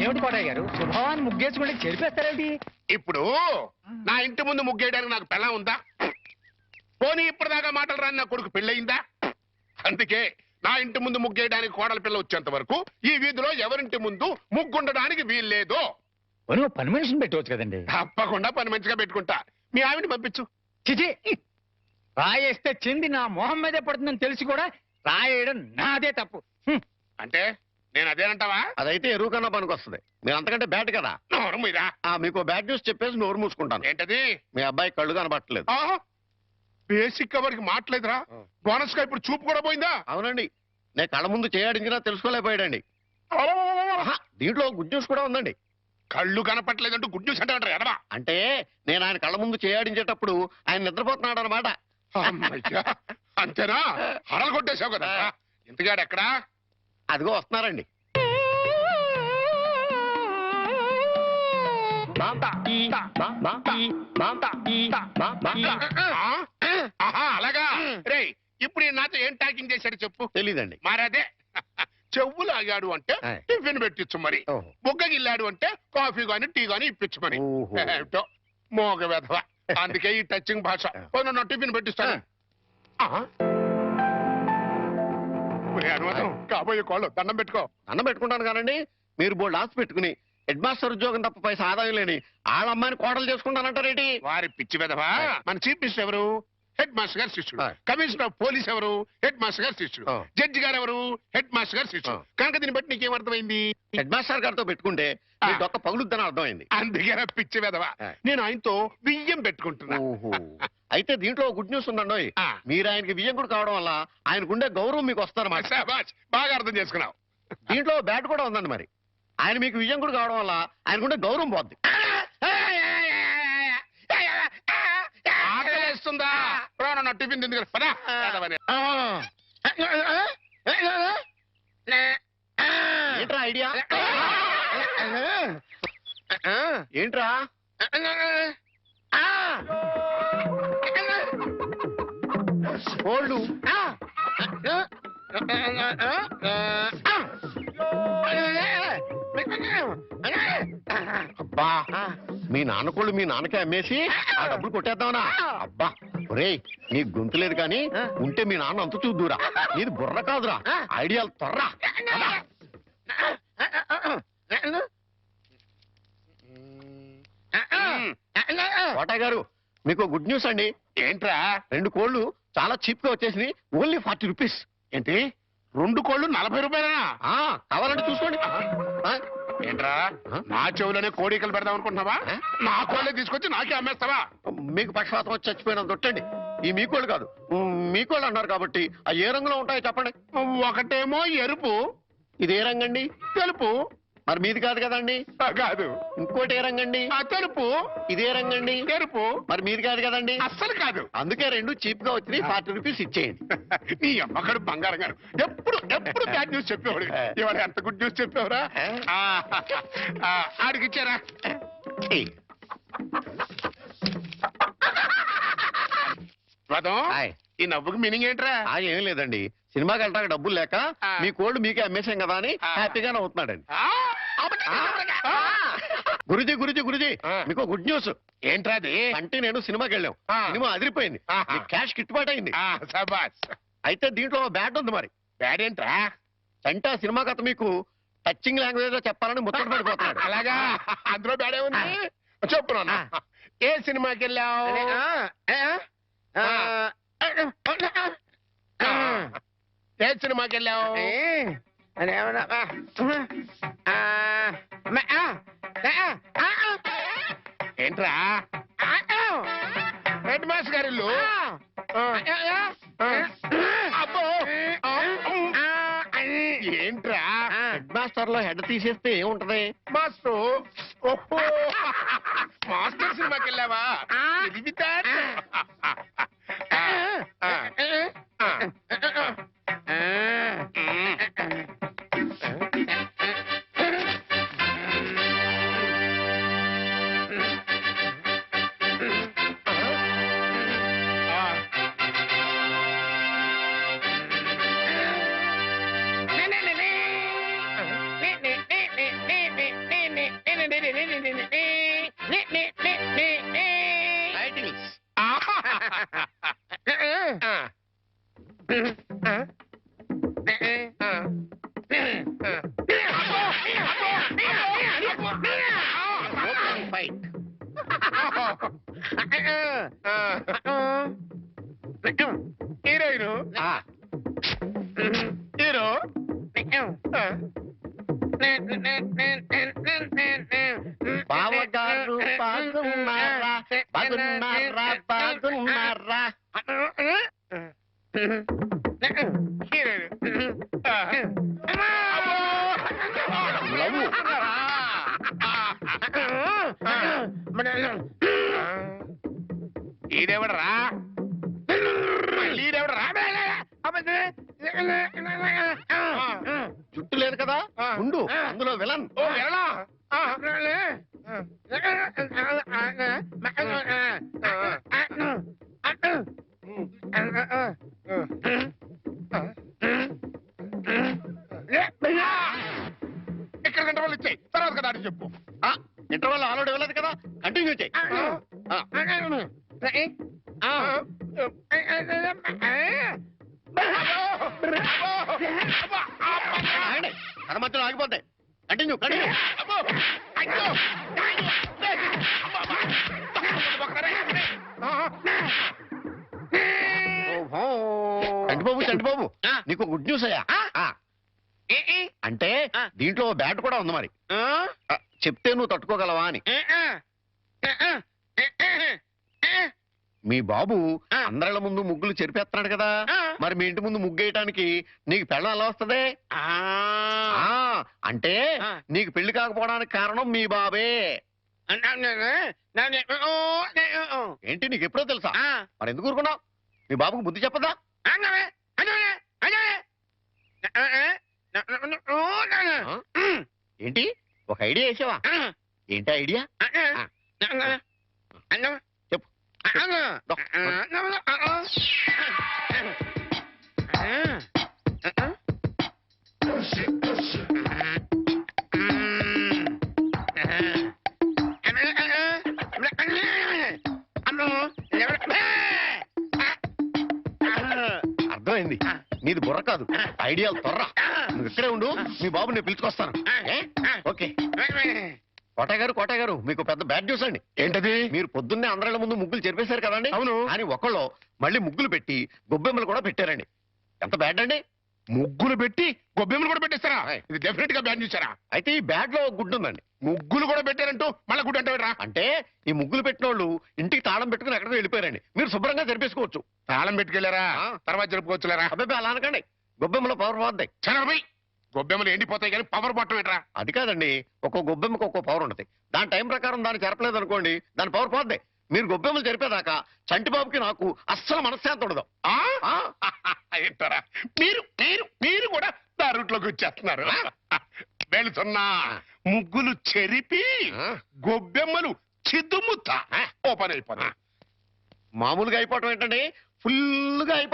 అదేమిటి కోటయ్య గారు, స్వభావాన్ని ముగ్గేసుకుంటే చెరిపేస్తారేంటి? ఇప్పుడు నా ఇంటి ముందు ముగ్గేయడానికి నాకు పెళ్ళం ఉందా? పోనీ ఇప్పటిదాకా మాటలు రాని నా కొడుకు పెళ్ళయిందా? అందుకే నా ఇంటి ముందు ముగ్గేయడానికి కోడల పిల్ల వచ్చేంత వరకు ఈ వీధిలో ఎవరింటి ముందు ముగ్గుండడానికి వీల్లేదు. పని మనిషిని పెట్టవచ్చు కదండి. తప్పకుండా పని మంచిగా పెట్టుకుంటా. మీ ఆవిడని పంపించు. చిచి, రాయేస్తే చెంది నా మొహం మీదే పడుతుందని తెలిసి కూడా రాయేయడం నాదే తప్పు. అంటే నేను అదేనంటావా? అదైతే ఎరువు కన్నా పనికి వస్తుంది. మీరు అంతకంటే బ్యాట్ కదా. నోరు మీరా. మీకు బ్యాడ్ న్యూస్ చెప్పేసి నోరు మూసుకుంటాను. ఏంటది? మీ అబ్బాయి కళ్ళు కనబట్టలేదు. బేసిక్ కవర్కి మాట్లేదురా. బోనస్ గా ఇప్పుడు చూపు కూడా పోయిందా? అవునండి, నేను కళ్ళ ముందు చేయడించినా తెలుసుకోలేకపోయాడండి. దీంట్లో గుడ్ న్యూస్ కూడా ఉందండి. కళ్ళు కనపట్లేదంటూ గుడ్ న్యూస్ అంటే ఎడవా? అంటే నేను ఆయన కళ్ళ ముందు చేయాడించేటప్పుడు ఆయన నిద్రపోతున్నాడు అనమాట. అంతేనా? హరలు కొట్టేశావు కదా. ఇంతగాడు ఎక్కడా? అదిగో వస్తున్నారండి. అలాగా రే. ఇప్పుడు నాతో ఏం టాకింగ్ చేశాడు చెప్పు. తెలీదండి. మరదే చెవులు ఆగాడు అంటే టిఫిన్ పెట్టించు, మరి బుగ్గగిల్లాడు అంటే కాఫీ గాని టీ గాని ఇప్పించు మరి. ఏమిటో మోగ వెధవ. అందుకే ఈ టచింగ్ భాష. నా టిఫిన్ పెట్టిస్తాను. కాబోయే కోళ్ళు దండం పెట్టుకో. దండం పెట్టుకుంటాను కానండి. మీరు బోల్డ్ ఆస్తి పెట్టుకుని హెడ్ మాస్టర్ ఉద్యోగం తప్ప పైసా ఆదాయం లేని వాళ్ళ అమ్మాయిని కోడలు చేసుకుంటానంటారేంటి? వారి పిచ్చి వెధవా. మన చీఫ్ మినిస్టర్ ఎవరు? హెడ్ మాస్టర్ గారు శిష్యుడు. కమిషనర్ ఆఫ్ పోలీస్ ఎవరు? హెడ్ మాస్టర్ గారు శిష్యుడు. జడ్జి గారు ఎవరు? హెడ్ మాస్టర్ గారు శిష్యుడు. కనుక దీన్ని బట్టి నీకేమర్థమైంది? హెడ్ మాస్టర్ గారితో పెట్టుకుంటే ఒక్క పగులుద్దని అర్థమైంది. అందుకే పిచ్చి వెధవా. నేను ఆయనతో బియ్యం పెట్టుకుంటున్నా. అయితే దీంట్లో గుడ్ న్యూస్ ఉందండి. మీరు ఆయనకి బియ్యం కూడా కావడం వల్ల ఆయనకుండే గౌరవం మీకు వస్తారన్నమాట. బాగా అర్థం చేసుకున్నావు. దీంట్లో బ్యాట్ కూడా ఉందండి. మరి ఆయన మీకు విజయం కూడా కావడం వల్ల ఆయనకుండే గౌరవం పోద్ది. ఆకలిస్తుందా? నా టిఫిన్ తింది కదా. ఏంట్రా ఐడియా? ఏంట్రా? కోళ్ళు అబ్బా, మీ నాన్న కోళ్ళు మీ నాన్నకే అమ్మేసి ఆ డబ్బులు కొట్టేద్దామనా? అబ్బా ఒరేయ్, నీ గొంతు లేదు కానీ ఉంటే మీ నాన్న అంత చూద్దురా. నీది బుర్ర కాదురా, ఐడియాలు త్వరరా. కోటయ్య గారు, మీకు గుడ్ న్యూస్ అండి. ఏంట్రా? 2 కోళ్ళు చాలా చీప్ గా వచ్చేసి ఓన్లీ 40 రూపీస్. ఏంటి 2 కోళ్ళు 40 రూపాయలనా? కావాలంటే చూసుకోండి. ఏంట్రా, నా చెవులోనే కోడికలు పెడదాం అనుకుంటున్నావా? నా కోళ్ళే తీసుకొచ్చి నాకే అమ్మేస్తావా? మీకు పక్షపాతం వచ్చి చచ్చిపోయినంత తొట్టండి. ఈ మీ కోళ్ళు కాదు, మీ కోళ్ళు అన్నారు కాబట్టి అవి ఏ రంగులో ఉంటాయో చెప్పండి. ఒకటేమో ఎరుపు. ఇది ఏ రంగండి? తెలుపు. మరి మీది కాదు కదండి. కాదు. ఇంకోటి ఏ రంగండి? తెలుపు. ఇదే రంగండి? తెలుపు. మరి మీది కాదు కదండి. అస్సలు కాదు. అందుకే 2 చీప్ గా వచ్చి 40 రూపీస్ ఇచ్చేయండి. నీ అమ్మగారు బంగారం గారు ఎప్పుడు బ్యాడ్ న్యూస్ చెప్పేవాడు. ఇవాళ ఎంత గుడ్ న్యూస్ చెప్పేవరా? ఆడికి ఇచ్చారా? ఈ నవ్వుకి మీనింగ్ ఏంట్రా? ఏం లేదండి, సినిమాకి వెళ్ళడానికి డబ్బులు లేక మీ కోళ్ళు మీకే అమ్మేశాం కదా అని హ్యాపీగా నవ్వుతున్నాడండి. గురుజీ గురుజీ గురుజీ, మీకు గుడ్ న్యూస్. ఏంట్రా అది? అంటే నేను సినిమాకి వెళ్ళాం, సినిమా అదిరిపోయింది, క్యాష్ గిట్టుబాటు అయింది. అయితే దీంట్లో బ్యాట్ ఉంది. మరి బ్యాడ్ ఏంట్రా? అంటే ఆ సినిమా కథ మీకు టచింగ్ లాంగ్వేజ్ లో చెప్పాలని ముచ్చట పడిపోతున్నాడు. అలాగా? అందులో బ్యాడే ఉంది. చెప్పు నాన్న, ఏ సినిమాకి వెళ్ళావు? ఏ సినిమాకి వెళ్ళావు? ఏంట్రా? హెడ్ మాస్టర్ గారి ఇల్లు. అబ్బో, ఏంట్రా? హెడ్ మాస్టర్ లో హెడ్ తీసేస్తే ఏముంటది? మాస్టర్. ఓహో, మాస్టర్ సినిమాకి వెళ్ళావా? ఫైట్. హీరోయిన్ ఆ, హీరో బావగారు బాగున్నారా బాగున్నారా బాగున్నారా. లవ్. ఈడెవడరా ఈడెవడరా జుట్టు లేదు కదా ఉండు, అందులో విలన్. ఓ వెళ్ళా ఇక్కడ గంట వాళ్ళు ఇచ్చాయి తర్వాత కదా అని చెప్పు. ఇంటర్వెల్ ఆల్రెడీ వెళ్ళదు కదా, కంటిన్యూ చేయి. మధ్యలో ఆగిపోతాయి. Continue continue. చంటిబాబు చంటిబాబు నీకు గుడ్ న్యూస్ అయ్యా. అంటే దీంట్లో బ్యాట్ కూడా ఉంది మరి. చెప్తే నువ్వు తట్టుకోగలవా అని. మీ బాబు అందరిళ్ళ ముందు ముగ్గులు చెరిపేస్తున్నాడు కదా, మరి మీ ఇంటి ముందు ముగ్గేయటానికి నీకు పెళ్ళం ఎలా వస్తది? అంటే నీకు పెళ్లి కాకపోవడానికి కారణం మీ బాబే. ఏంటి నీకు ఎప్పుడో తెలుసా? మరి ఎందుకు ఊరుకున్నావు? మీ బాబుకు బుద్ధి చెప్పదా? ఏంటి ఒక ఐడియా వేసావా? ఏంటి ఐడియా? చెప్పు. అర్థమైంది, నీది బుర్ర కాదు, ఐడియాలు తొర్ర. నువ్వు ఇక్కడే ఉండు, మీ బాబు నేను పిలుచుకొస్తాను. ఓకే. కోటయ్య గారు మీకు పెద్ద బ్యాడ్ న్యూస్ అండి. ఏంటది? మీరు పొద్దున్నే అందరిళ్ళ ముందు ముగ్గులు చెరిపేశారు కదండి. అవును. అని ఒకళ్ళు మళ్ళీ ముగ్గులు పెట్టి గొబ్బెమ్మలు కూడా పెట్టారండి. ఎంత బ్యాడ్ అండి? ముగ్గులు పెట్టి గొబ్బెమ్మలు కూడా పెట్టేస్తారా? ఆయ్. ఇది డెఫినెట్ గా బ్యాన్ చూసారా? అయితే ఈ బ్యాడ్ లో గుడ్డు ఉందండి. ముగ్గులు కూడా పెట్టారంటూ మళ్ళా గుడ్డు అంటే అంటే ఈ ముగ్గులు పెట్టిన వాళ్ళు ఇంటికి తాళం పెట్టుకుని ఎక్కడికో వెళ్ళిపోయారండి. మీరు శుభ్రంగా జరిపేసుకోవచ్చు. తాళం పెట్టుకెళ్ళారా? ఆ. తర్వాత జరుపుకోవచ్చులేరా? అబ్బాయి అలా అనకండి, గొబ్బెమ్మలో పవర్ పోద్ది. చనబై గొబ్బెమ్మలు ఎండిపోతాయి కానీ పవర్ బట్టం ఏంట్రా? అది కాదండి, ఒక్కో గొబ్బెమ్మకు ఒక్కో పవర్ ఉంటుంది. దాని టైం ప్రకారం దాన్ని చెరపలేదు అనుకోండి, దాని పవర్ పోద్ది. మీరు గొబ్బెమ్మలు జరిపేదాకా చంటిబాబుకి నాకు అస్సలు మనశ్శాంతి ఉండదు. ఏంటారా మీరు మీరు మీరు కూడా నా రూట్లోకి వచ్చేస్తున్నారు. వెళుతున్నా ముగ్గులు చెరిపి గొబ్బెమ్మలు చిద్దుముత్త ఓపెన్ అయిపోతా. మామూలుగా అయిపోవటం ఏంటండి, ఫుల్గా అయిపోతుంది.